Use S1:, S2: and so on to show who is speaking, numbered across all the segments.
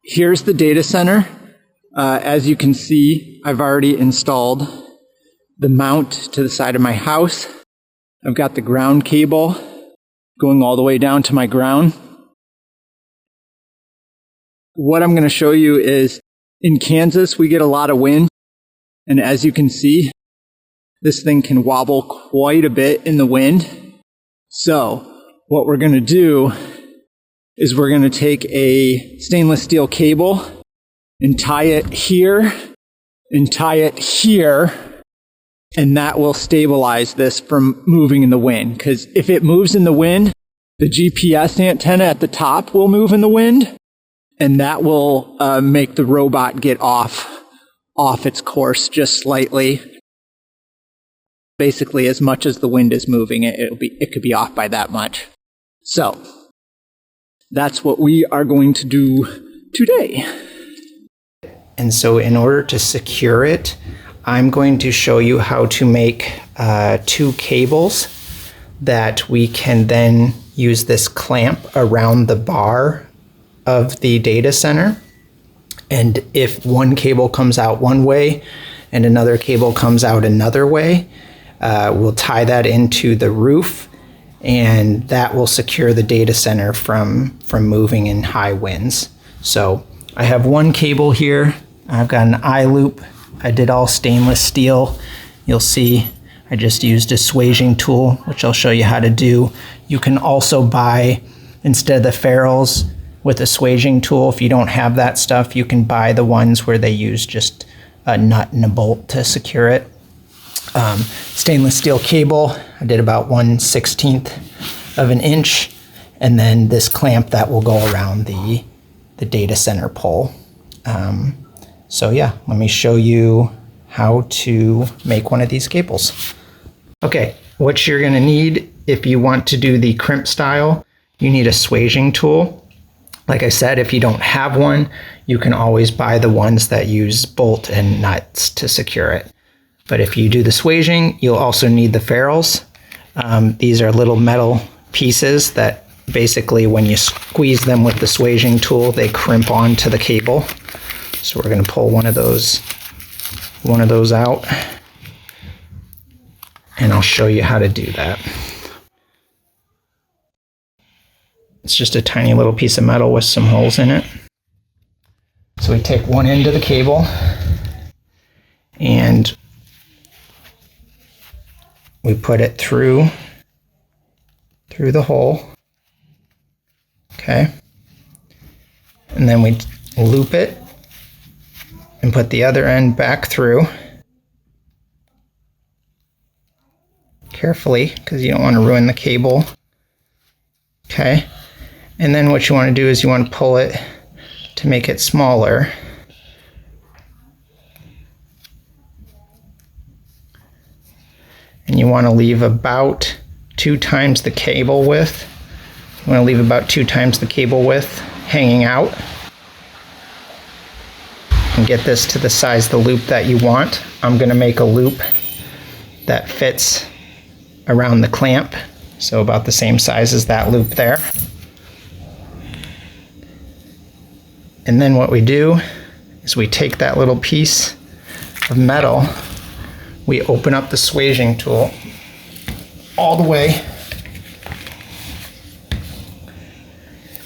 S1: Here's the data center. As you can see, I've already installed the mount to the side of my house. I've got the ground cable going all the way down to my ground. What I'm going to show you is in Kansas, we get a lot of wind. And as you can see, this thing can wobble quite a bit in the wind. So what we're going to do is we're going to take a stainless steel cable and tie it here and tie it here, and that will stabilize this from moving in the wind. Because if it moves in the wind, the GPS antenna at the top will move in the wind, and that will make the robot get off its course just slightly. Basically, as much as the wind is moving, it could be off by that much. So that's what we are going to do today.
S2: And so in order to secure it, I'm going to show you how to make 2 cables that we can then use this clamp around the bar of the data center. And if one cable comes out one way and another cable comes out another way, we'll tie that into the roof, and that will secure the data center from moving in high winds. So I have one cable here. I've got an eye loop. I did all stainless steel. You'll see I just used a swaging tool, which I'll show you how to do. You can also buy, instead of the ferrules with a swaging tool, if you don't have that stuff, you can buy the ones where they use just a nut and a bolt to secure it. Stainless steel cable, I did about 1/16 of an inch, and then this clamp that will go around the data center pole. So yeah, let me show you how to make one of these cables. Okay, what you're gonna need if you want to do the crimp style, you need a swaging tool. Like I said, if you don't have one, you can always buy the ones that use bolt and nuts to secure it. But if you do the swaging, you'll also need the ferrules. These are little metal pieces that basically when you squeeze them with the swaging tool, they crimp onto the cable. So we're going to pull one of those out, and I'll show you how to do that. It's just a tiny little piece of metal with some holes in it. So we take one end of the cable and we put it through the hole. Okay. And then we loop it and put the other end back through. Carefully, because you don't want to ruin the cable. Okay. And then what you want to do is you want to pull it to make it smaller. And you want to leave about 2 times the cable width. You want to leave about 2 times the cable width hanging out. And get this to the size of the loop that you want. I'm going to make a loop that fits around the clamp, so about the same size as that loop there. And then what we do is we take that little piece of metal, we open up the swaging tool all the way,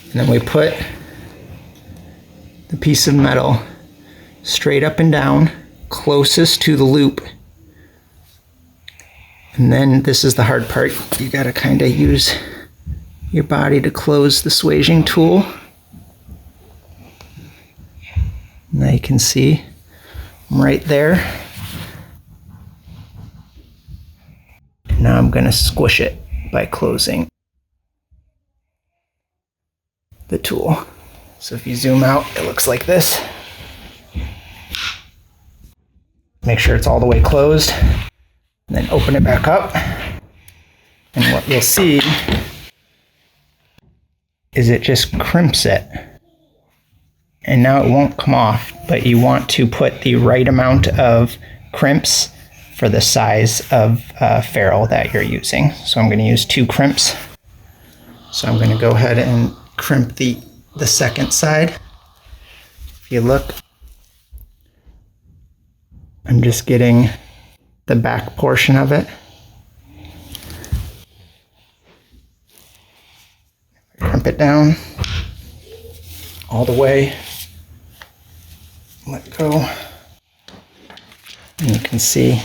S2: and then we put the piece of metal straight up and down, closest to the loop. And then this is the hard part. You gotta kind of use your body to close the swaging tool. Now you can see I'm right there. Now I'm gonna squish it by closing the tool. So if you zoom out, it looks like this. Make sure it's all the way closed, and then open it back up. And what you'll see is it just crimps it. And now it won't come off, but you want to put the right amount of crimps for the size of ferrule that you're using. So I'm going to use 2 crimps. So I'm going to go ahead and crimp the second side. If you look, I'm just getting the back portion of it. Crimp it down all the way. Let go. And you can see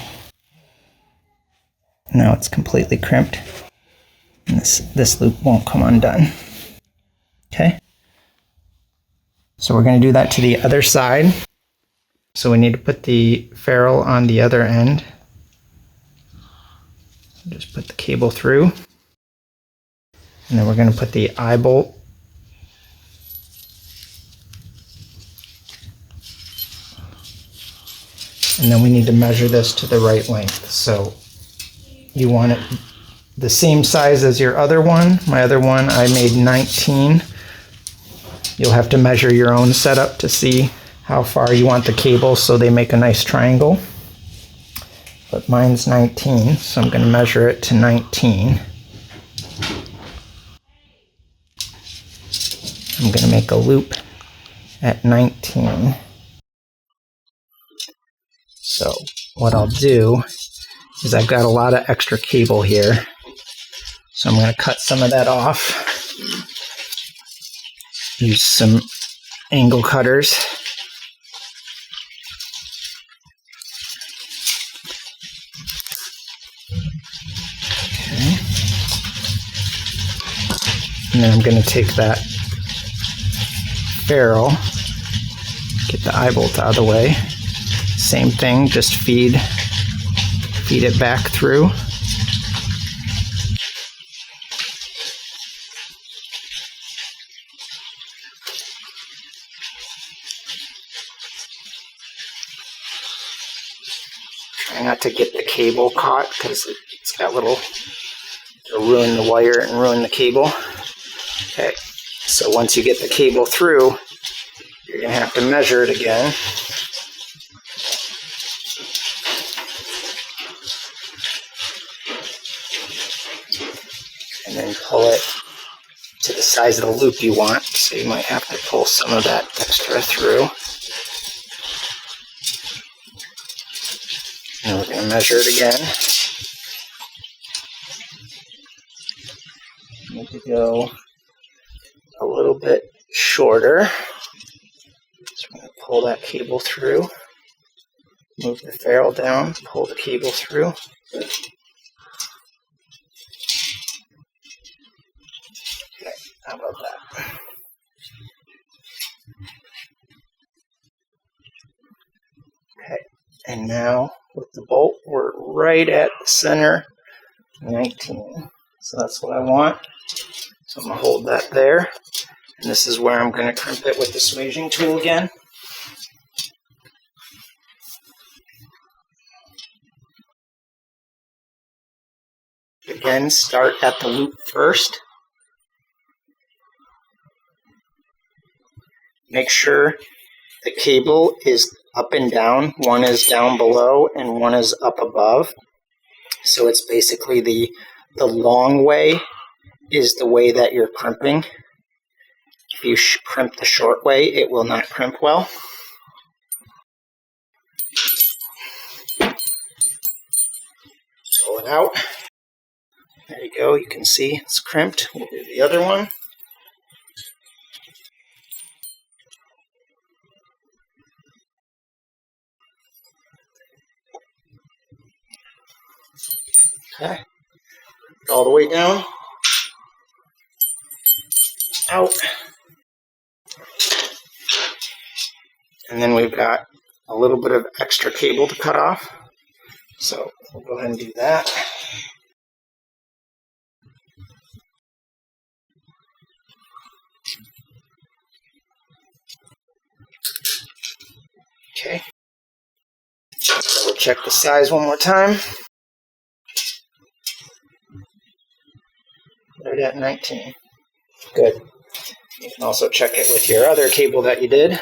S2: now it's completely crimped. And this loop won't come undone. Okay? So we're going to do that to the other side. So we need to put the ferrule on the other end. Just put the cable through. And then we're going to put the eye bolt. And then we need to measure this to the right length. So you want it the same size as your other one. My other one I made 19. You'll have to measure your own setup to see how far you want the cable so they make a nice triangle. But mine's 19, so I'm going to measure it to 19. I'm going to make a loop at 19. So what I'll do is I've got a lot of extra cable here. So I'm going to cut some of that off. Use some angle cutters. Okay. And then I'm going to take that ferrule, get the eye bolt out of the way. Same thing, just feed it back through. Try not to get the cable caught because it's got it'll ruin the wire and ruin the cable. Okay, so once you get the cable through, you're going to have to measure it again. And then pull it to the size of the loop you want. So you might have to pull some of that extra through. And we're going to measure it again. Need to go a little bit shorter. So I'm going to pull that cable through. Move the ferrule down, pull the cable through. Okay, how about that? Okay, and now with the bolt, we're right at the center, 19. So that's what I want. So I'm going to hold that there. And this is where I'm going to crimp it with the swaging tool again. Again, start at the loop first. Make sure the cable is up and down. One is down below and one is up above. So it's basically the long way is the way that you're crimping. If you crimp the short way, it will not crimp well. Pull it out. There you go. You can see it's crimped. We'll do the other one. Okay. All the way down. Out. And then we've got a little bit of extra cable to cut off. So we'll go ahead and do that. Okay. We'll check the size one more time. Right at 19. Good. You can also check it with your other cable that you did.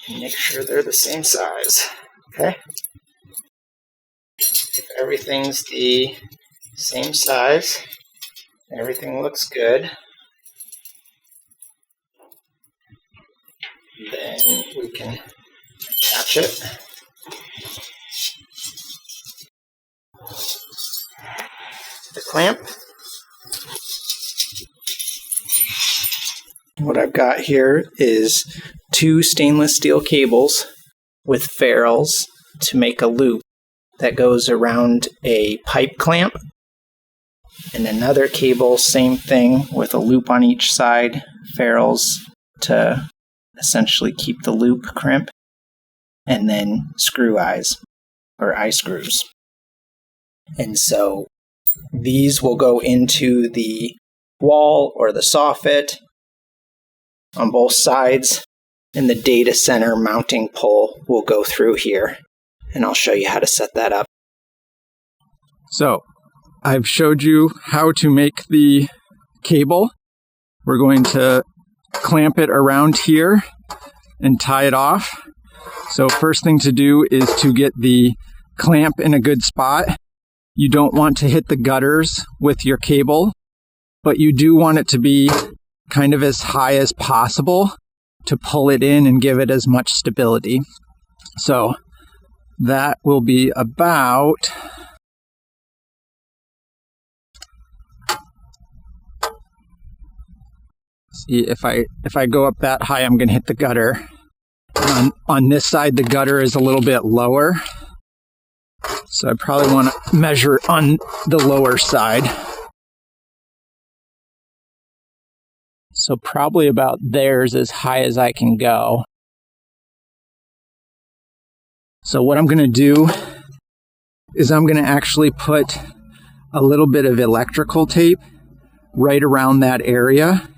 S2: And make sure they're the same size. Okay? If everything's the same size, everything looks good. Then we can attach it. The clamp. What I've got here is 2 stainless steel cables with ferrules to make a loop that goes around a pipe clamp, and another cable, same thing, with a loop on each side, ferrules to essentially keep the loop crimp, and then screw eyes, or eye screws. And so these will go into the wall or the soffit on both sides, and the data center mounting pole will go through here, and I'll show you how to set that up.
S1: So I've showed you how to make the cable. We're going to clamp it around here and tie it off. So first thing to do is to get the clamp in a good spot. You don't want to hit the gutters with your cable, but you do want it to be kind of as high as possible to pull it in and give it as much stability. So that will be about see if I go up that high, I'm going to hit the gutter. On this side, the gutter is a little bit lower, so I probably want to measure on the lower side. So probably about there's as high as I can go. So what I'm going to do is I'm going to actually put a little bit of electrical tape right around that area.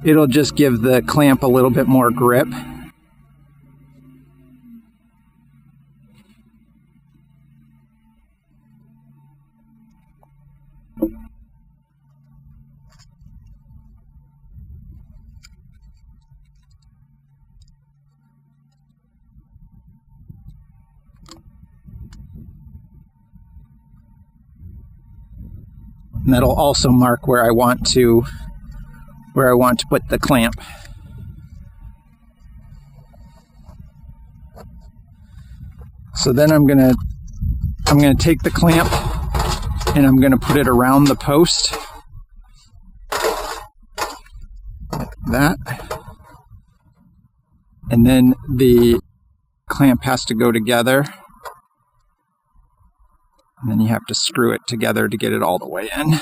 S1: It'll just give the clamp a little bit more grip. And that'll also mark where I want to put the clamp. So then I'm gonna take the clamp and I'm gonna put it around the post like that. And then the clamp has to go together. And then you have to screw it together to get it all the way in.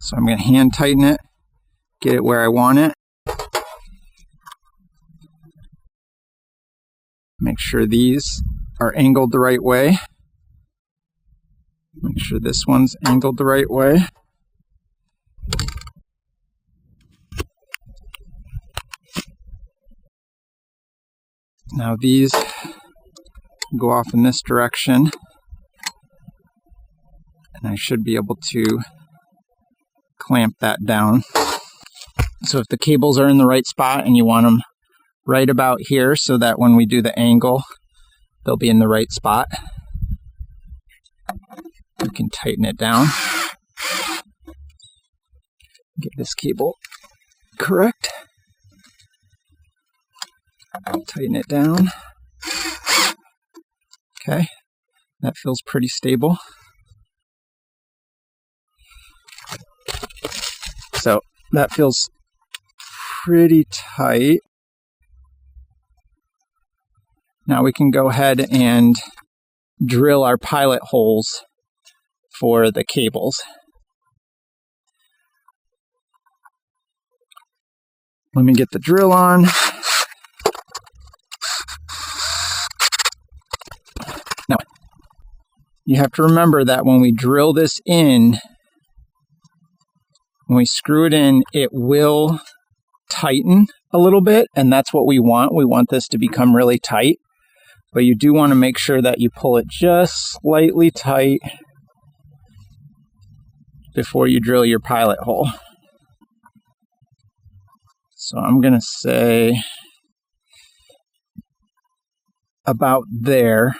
S1: So I'm going to hand tighten it, get it where I want it. Make sure these are angled the right way. Make sure this one's angled the right way. Now these go off in this direction, and I should be able to clamp that down. So if the cables are in the right spot and you want them right about here so that when we do the angle, they'll be in the right spot, you can tighten it down. Get this cable correct. Tighten it down. Okay, that feels pretty stable. So that feels pretty tight. Now we can go ahead and drill our pilot holes for the cables. Let me get the drill on. Now, you have to remember that when we drill this in, when we screw it in, it will tighten a little bit, and that's what we want. We want this to become really tight, but you do want to make sure that you pull it just slightly tight before you drill your pilot hole. So I'm going to say about there,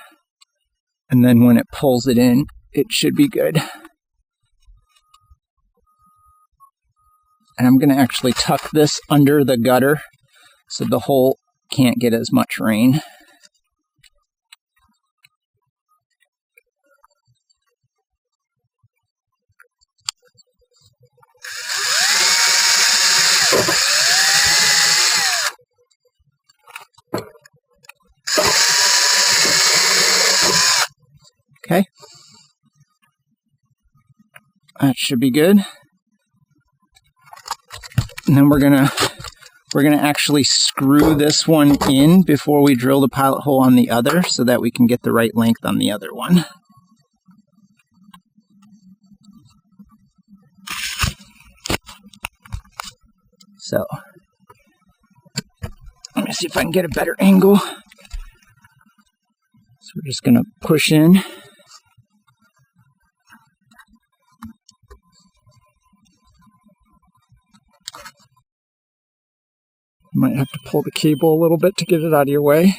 S1: and then when it pulls it in, it should be good. And I'm going to actually tuck this under the gutter so the hole can't get as much rain. Okay. That should be good. And then we're gonna actually screw this one in before we drill the pilot hole on the other so that we can get the right length on the other one. So, let me see if I can get a better angle. So we're just gonna push in. Might have to pull the cable a little bit to get it out of your way.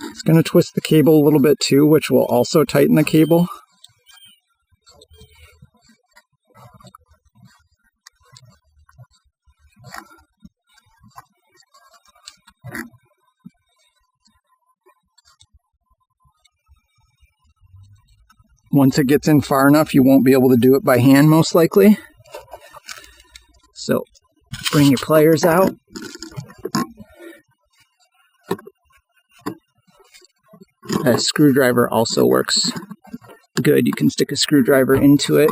S1: It's going to twist the cable a little bit too, which will also tighten the cable. Once it gets in far enough, you won't be able to do it by hand, most likely. So, bring your pliers out. A screwdriver also works good. You can stick a screwdriver into it.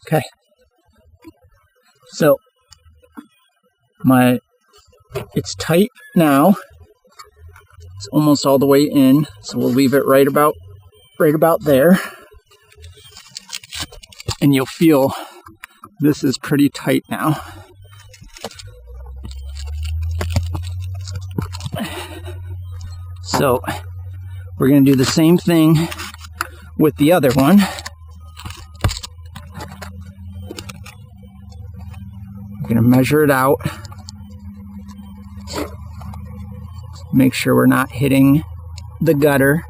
S1: Okay. So, it's tight now. It's almost all the way in, so we'll leave it right about there. And you'll feel this is pretty tight now. So we're going to do the same thing with the other one. We're going to measure it out. Make sure we're not hitting the gutter.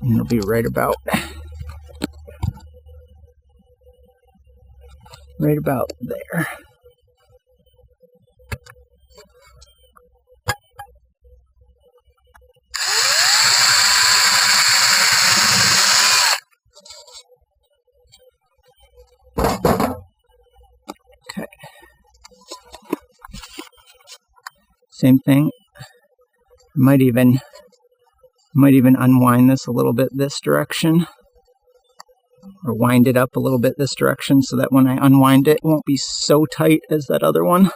S1: And it'll be right about there. Okay. Same thing. Might even unwind this a little bit this direction, or wind it up a little bit this direction so that when I unwind it, it won't be so tight as that other one.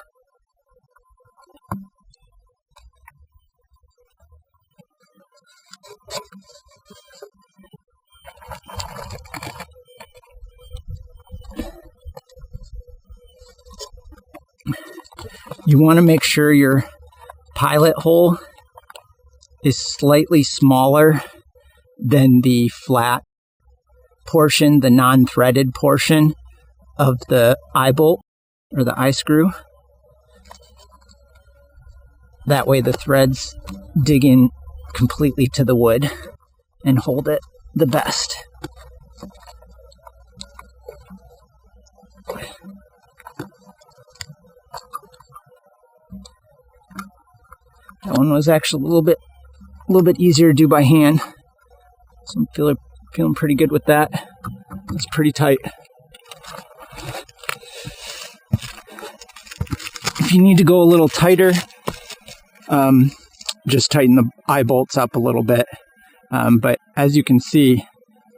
S1: You want to make sure your pilot hole is slightly smaller than the flat portion, the non-threaded portion of the eye bolt or the eye screw. That way the threads dig in completely to the wood and hold it the best. That one was actually a little bit easier to do by hand. So I'm feeling pretty good with that. It's pretty tight. If you need to go a little tighter, just tighten the eye bolts up a little bit. But as you can see,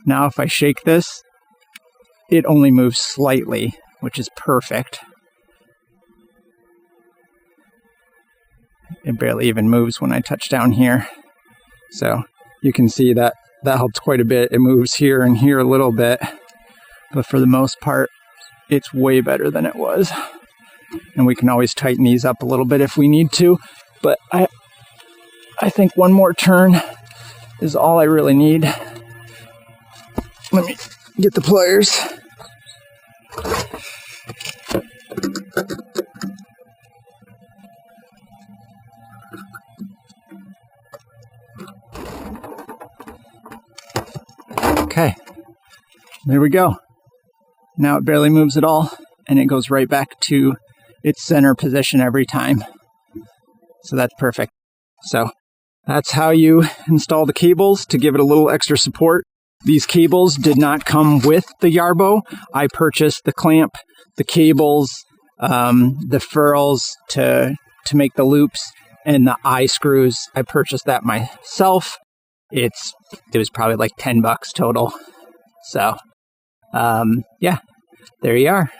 S1: now if I shake this, it only moves slightly, which is perfect. It barely even moves when I touch down here. So you can see that helps quite a bit. It moves here and here a little bit, but for the most part, it's way better than it was. And we can always tighten these up a little bit if we need to, but I think one more turn is all I really need. Let me get the pliers. There we go. Now it barely moves at all, and it goes right back to its center position every time. So that's perfect. So that's how you install the cables to give it a little extra support. These cables did not come with the Yarbo. I purchased the clamp, the cables, the ferrules to make the loops, and the eye screws. I purchased that myself. It was probably like $10 total. So, yeah, there you are.